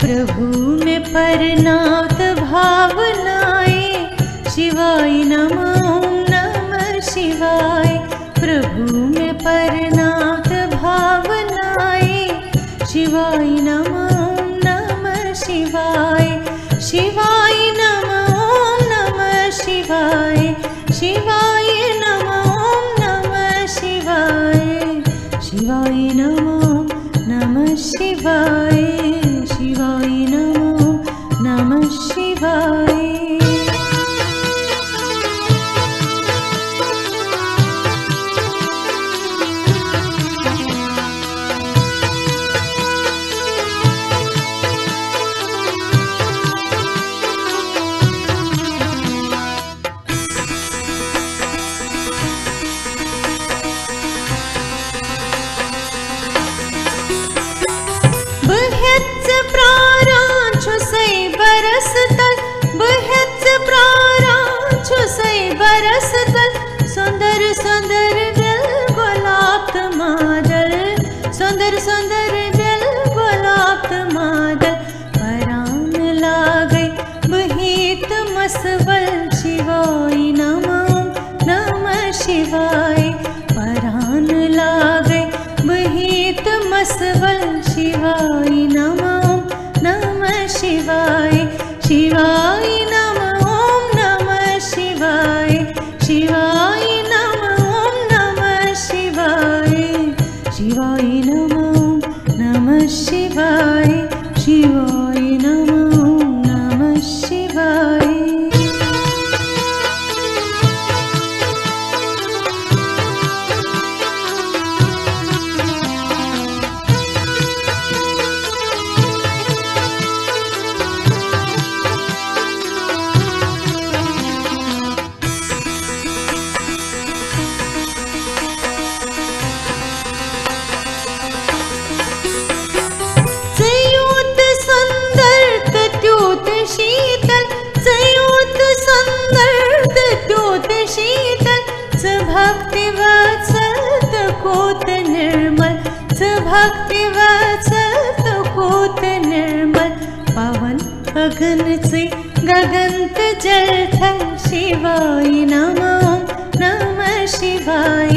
प्रभु में परनात भावनाए, शिवाय नमः ओम नमः शिवाय। प्रभु में परनात भावनाए, शिवाय नमः ओम नमः शिवाय। शिवाय नमः ओम नमः शिवाय। शिवाय नमः ओम नमः शिवाय। शिवाय नमः नमः शिवाय। शिवाय नमः नमः शिवाय। बह्यत्स प्रारांचु सै बरस तल, बह्यत्स प्रारांचु सै बरस तल। सुंदर सुंदर दिल गुलाब मादल, सुंदर सुंदर दिल गुलाब मादल। परान लागे बहित मसवल, शिवाय नमः नमः शिवाय। परान लागे बहित मसवल, शिवाय नमः नमः शिवाय। शिवाय नमः ओम नमः शिवाय। शिवाय नमः ओम नमः शिवाय। शिवाय नमः नमः शिवाय। शिवाय नमः नमः शिवाय। शीतल संयुत सुंदर द्योत शीतल। सभक्ति वत्सल कोत निर्मल, सभक्ति वत्सल कोत निर्मल। पवन गगन से गगनत जल थल, शिवाय नमः नमः शिवाय।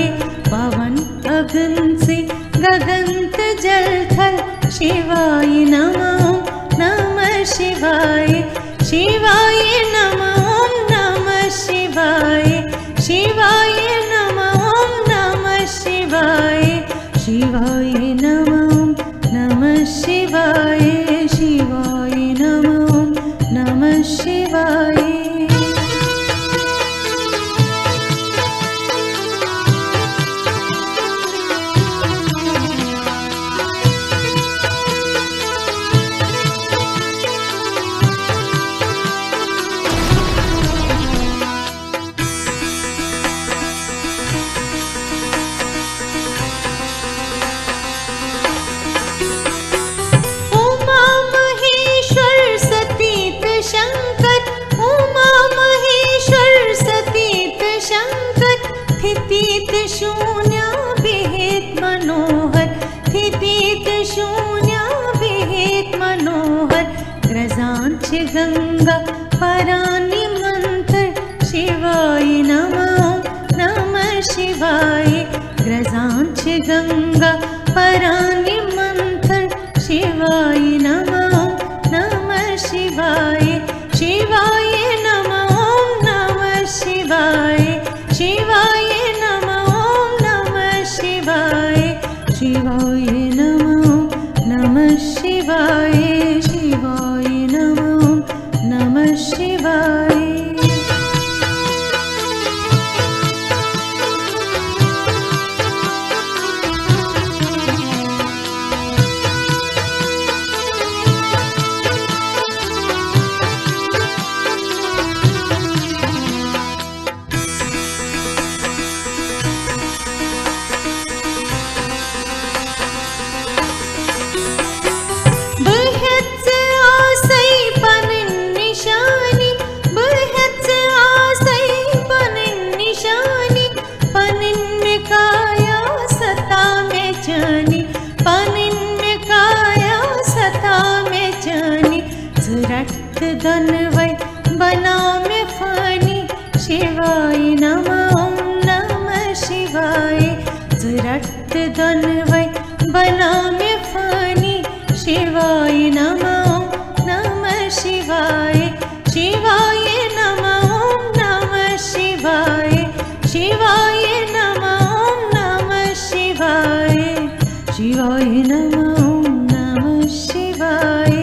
पवन गगन से गगनत जल थल, शिवाय नमः नमः शिवाय। शिवाय नमः ओम नमः शिवाय। शिवाय नमः ओम नमः शिवाय। शिवाय नमः नमः शिवाय। शिवाय नमः नमः शिवाय। स्थितीत शून्य विहित मनोहर, स्थितीत शून्य विहित मनोहर। ग्रजांच गंगा परानि मंत्र, शिवाय नमः नमः शिवाय। ग्रजांच गंगा परानि मंत्र, शिवाय नमः नमः शिवाय। शिवाय नमः ओम नमः शिवाय। शिवाय नमः ओम नमः शिवाय। शिवाय नमः नमः शिवाय। शिवाय नमः नमः शिवाय। धन वै बना में फनी शिवाय नमः ओम नमः शिवाय जरत धन वै बना में फनी शिवाय नमः ओम नमः शिवाय शिवाय नमः ओम नमः शिवाय शिवाय नमः ओम नमः शिवाय शिवाय नमः ओम नमः शिवाय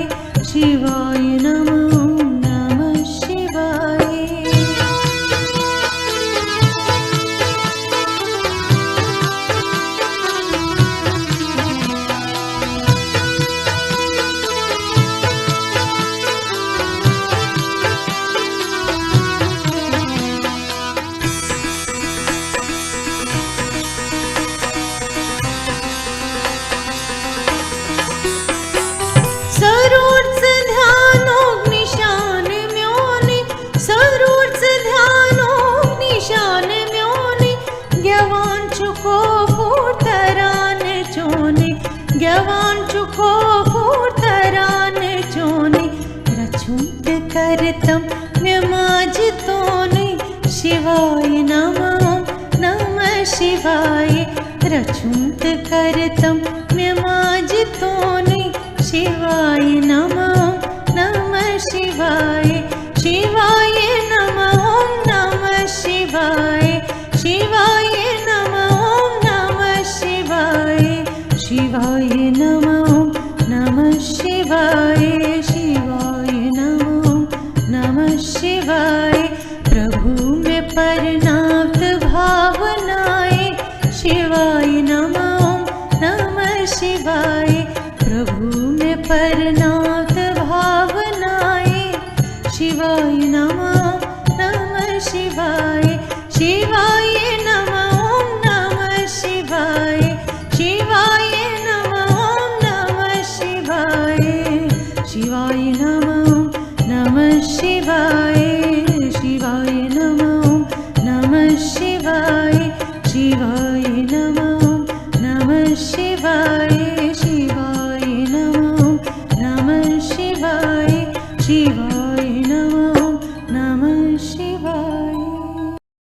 शिवाय नमः ओम नमः शिवाय। सरोर्स ध्यानो निशान म्योनि सरोर्स ध्यानो निशान म्योनि ज्ञावान चुको फूटरान चोनि ज्ञावान चुको फूटरान चोनि रचुंत करतम म्यमाजितोनि शिवाय नमः नमः शिवाय रचुंत करतम म्यमाजितोनि शिवाय नमः नमः शिवाय शिवाय नमः ओम नमः शिवाय शिवाय नमः ओम नमः शिवाय शिवाय नमः ओम नमः शिवाय शिवाय नमः ओम नमः शिवाय प्रभु में परनाप्त भावनाएं शिवाय नमः ओम नमः शिवाय प्रभु में परनाप्त भावनाएं शिवाय नमः नमः शिवाय शिवाय नमः ओम नमः शिवाय शिवाय नमः ओम नमः शिवाय शिवाय नमः ओम नमः शिवाय शिवाय नमः ओम नमः शिवाय शिवाय नमः ओम नमः शिवाय शिवाय नमः शिवाय शिवाय